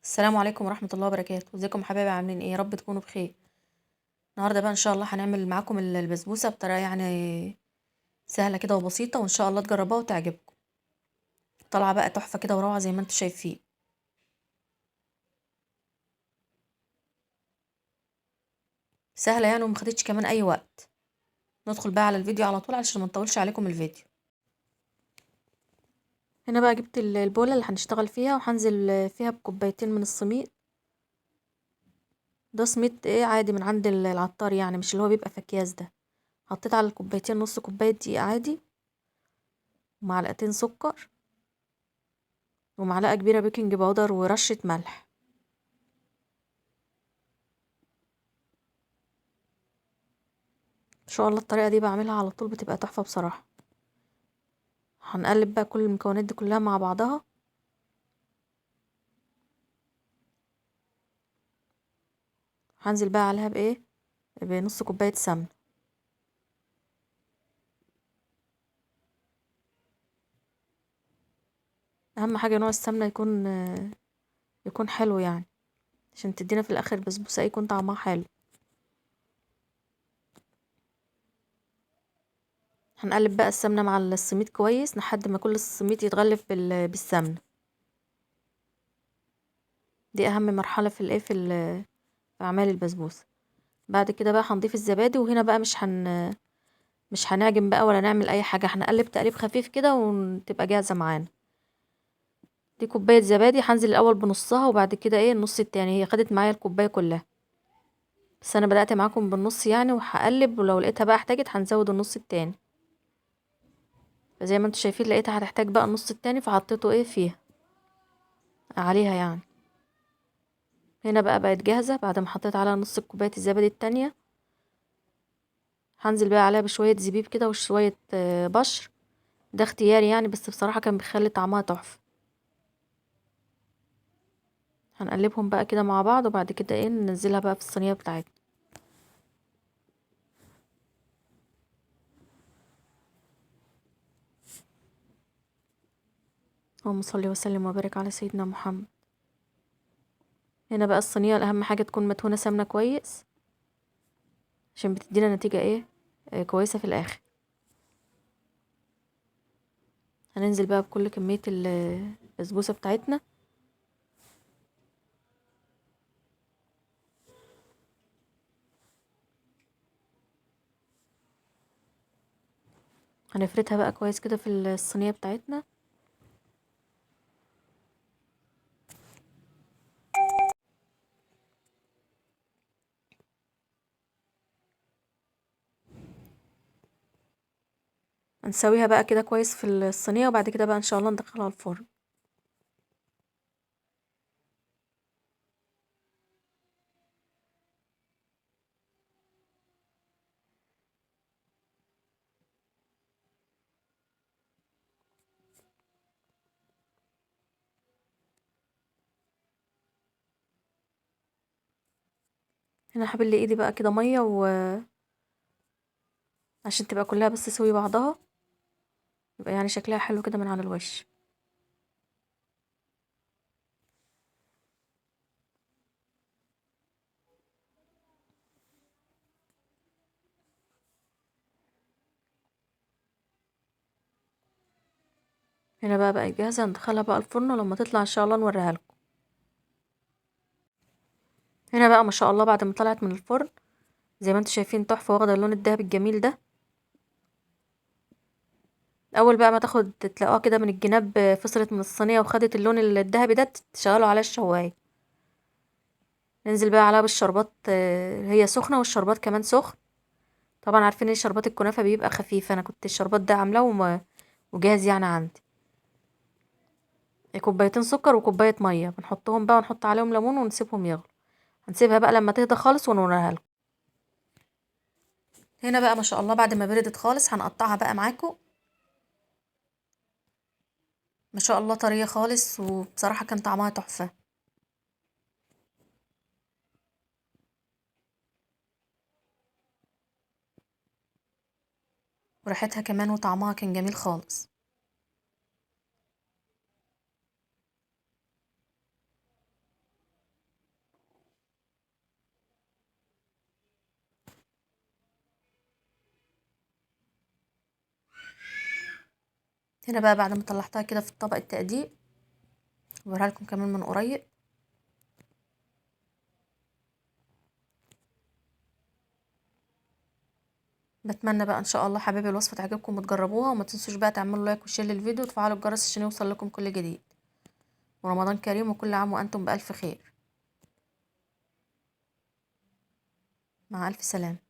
السلام عليكم ورحمة الله وبركاته. ازيكم يا حبايبي؟ عاملين ايه؟ يا رب تكونوا بخير. النهارده بقى ان شاء الله هنعمل معاكم البسبوسة بطريقة سهلة كده وبسيطة، وان شاء الله تجربوها وتعجبكم. طالعة بقى تحفة كده وروعة زي ما انتم شايفين. سهلة ومخدتش كمان اي وقت. ندخل بقى على الفيديو على طول علشان ما نطولش عليكم الفيديو. هنا بقى جبت البولة اللي هنشتغل فيها، وهنزل فيها بكوبايتين من السميد. ده سميد ايه عادي من عند العطار، مش اللي هو بيبقى في اكياس ده. حطيت على الكوبايتين نص كوباية دقيق عادي، ومعلقتين سكر، ومعلقة كبيرة بيكنج باودر، ورشة ملح. ان شاء الله الطريقة دي بعملها على طول بتبقى تحفة بصراحة. هنقلب بقى كل المكونات دي كلها مع بعضها. هنزل بقى عليها بنص كوباية سمنة. اهم حاجة نوع السمنة يكون حلو عشان تدينا في الاخر بسبوسة يكون طعمها حلو. هنقلب بقى السمنة مع السميد كويس لحد ما كل السميد يتغلف بالسمنة. دي اهم مرحلة في اعمال البسبوسة. بعد كده بقى هنضيف الزبادي، وهنا بقى مش هنعجن بقى ولا نعمل اي حاجة، هنقلب تقليب خفيف كده وتبقى جاهزة معانا. دي كوباية زبادي، هنزل الاول بنصها وبعد كده النص التاني. هي خدت معايا الكوباية كلها، بس انا بدأت معاكم بالنص وهقلب، ولو لقيتها بقى احتاجت هنزود النص التاني. فزي ما انتوا شايفين لقيتها هتحتاج بقى النص التاني، فحطيته فيها عليها هنا بقت جاهزة بعد ما حطيت عليها نص كوباية الزبادي التانية. هنزل بقى عليها بشوية زبيب كده وشوية بشر. ده اختياري بس بصراحة كان بيخلي طعمها تحفة. هنقلبهم بقى كده مع بعض، وبعد كده ننزلها بقى في الصينية بتاعتنا. اللهم صل وسلم وبارك على سيدنا محمد. هنا بقى الصينية اهم حاجة تكون مدهونة سمنة كويس، عشان بتدينا نتيجة كويسة في الاخر. هننزل بقى بكل كمية البسبوسة بتاعتنا. هنفردها بقى كويس كده في الصينية بتاعتنا. هنسويها بقى كده كويس في الصينية، وبعد كده بقى ان شاء الله ندخلها الفرن. هنا هبل ايدي بقى كده مية عشان تبقى كلها بس تسوي بعضها، يبقى شكلها حلو كده من على الوش. هنا بقى جاهزة، ندخلها بقى الفرن، ولما تطلع ان شاء الله نوريها لكم. هنا بقى ما شاء الله بعد ما طلعت من الفرن زي ما انتم شايفين تحفة، واخدة اللون الذهبي الجميل ده. اول بقى ما تلاقوها كده من الجناب فصلت من الصينية وخدت اللون الذهبي ده، تشغلوا على الشواية. ننزل بقى عليها بالشربات، هي سخنة والشربات كمان سخن. طبعا عارفين ان شربات الكنافة بيبقى خفيف، انا كنت الشربات ده عاملاه وجاهز عندي. كوبايتين سكر وكوباية مية بنحطهم بقى، ونحط عليهم ليمون ونسيبهم يغلوا. هنسيبها بقى لما تهدى خالص ونوريها لكم. هنا بقى ما شاء الله بعد ما بردت خالص هنقطعها بقى معاكم. ما شاء الله طرية خالص، وبصراحة كان طعمها تحفة. وريحتها كمان وطعمها كان جميل خالص. هنا بقى بعد ما طلعتها كده في طبق التقديم، بوريها لكم كمان من قريب. بتمنى بقى ان شاء الله حبايبي الوصفه تعجبكم وتجربوها، وما تنسوش بقى تعملوا لايك وشير للفيديو وتفعلوا الجرس عشان يوصل لكم كل جديد. ورمضان كريم وكل عام وانتم بألف خير. مع ألف سلامة.